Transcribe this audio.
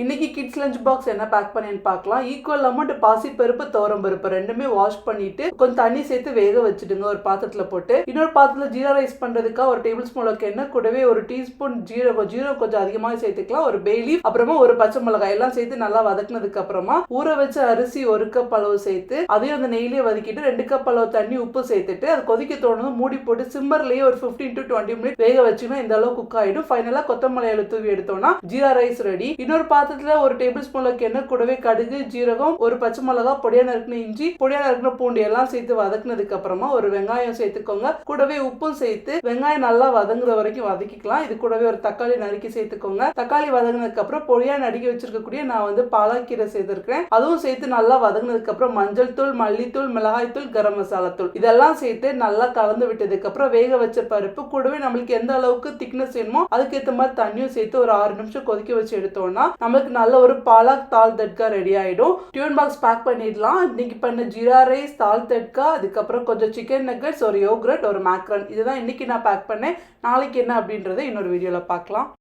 இன்னைக்கு kids lunch box என்ன back பண்ணேன்னு பார்க்கலாம். ஈக்குவல் அமௌண்ட் பாசிப்பருப்பு, துவரம்பருப்பு ரெண்டுமே வாஷ் பண்ணிட்டு கொஞ்சம் தண்ணி சேர்த்து வேக வச்சுடுங்க ஒரு பாத்திரத்துல போட்டு. இன்னொரு பாத்திரத்துல ஜீரா ரைஸ் பண்றதுக்காக ஒரு டேபிள் ஸ்பூன் எண்ணெய், கூடவே ஒரு டீஸ்பூன் ஜீரகம் கொஞ்சம் அதிகமாக சேர்த்துக்கலாம், ஒரு பே லீஃப், அப்புறமா ஒரு பச்சை மிளகாய் எல்லாம் சேர்த்து நல்லா வதக்குனதுக்கு அப்புறமா ஊற வச்ச அரிசி 1 கப் அளவு சேர்த்து அதையும் அந்த நெய்லியே வதக்கிட்டு 2 கப் அளவு தண்ணி உப்பு சேர்த்துட்டு அது கொதிக்க தோணும் மூடி போட்டு சிம்மர்லயே ஒரு 15 to 20 மினிட் வேக வச்சுன்னா இந்த அளவு குக் ஆயிடும். ஃபைனலா கொத்தமல்லி இலை தூவி எடுத்தோம்னா ஜீரா ரைஸ் ரெடி. இன்னொரு ஒரு டேபிள் ஸ்பூன் எண்ணெய், கூடவே கடுகு, ஜீரகம், ஒரு பச்சை மிளகா, பொடியா நறுக்கின இஞ்சி, பொடியா நறுக்கின பூண்டு எல்லாம் சேர்த்து வதக்குனதுக்கு அப்புறமா ஒரு வெங்காயம் சேர்த்துக்கோங்க. கூடவே உப்பும் சேர்த்து வெங்காயம் நல்லா வதங்குற வரைக்கும் வதக்கிக்கலாம். இது கூடவே ஒரு தக்காளி நறுக்கி சேர்த்துக்கோங்க. தக்காளி வதங்கினதுக்கு அப்புறம் பொடியா நறுக்கி வச்சிருக்கக்கூடிய நான் பாலக்கீரை சேர்த்திருக்கிறேன். அதுவும் சேர்த்து நல்லா வதங்கினதுக்கு அப்புறம் மஞ்சள் தூள், மல்லித்தூள், மிளகாய் தூள், கரம் மசாலா தூள் இதெல்லாம் சேர்த்து நல்லா கலந்து விட்டதுக்கு அப்புறம் வேக வச்ச பருப்பு, கூடவே நம்மளுக்கு எந்த அளவுக்கு திக்னஸ் வேணுமோ அதுக்கேற்ற மாதிரி தண்ணியும் சேர்த்து ஒரு 6 நிமிஷம் கொதிக்க வச்சு எடுத்தோம்னா நமக்கு நல்ல ஒரு பாலக் தால் தட்கா ரெடி ஆயிடும். டியூன் பாக்ஸ் பேக் பண்ணிடலாம். இன்னைக்கு பண்ண ஜீரா ரைஸ், தால் தட்கா, அதுக்கப்புறம் கொஞ்சம் சிக்கன் நக்கட்ஸ், ஒரு யோகர்ட், ஒரு மேக்ரன், இதுதான் இன்னைக்கு நான் பேக் பண்ணேன். நாளைக்கு என்ன அப்படின்றத இன்னொரு வீடியோல பார்க்கலாம்.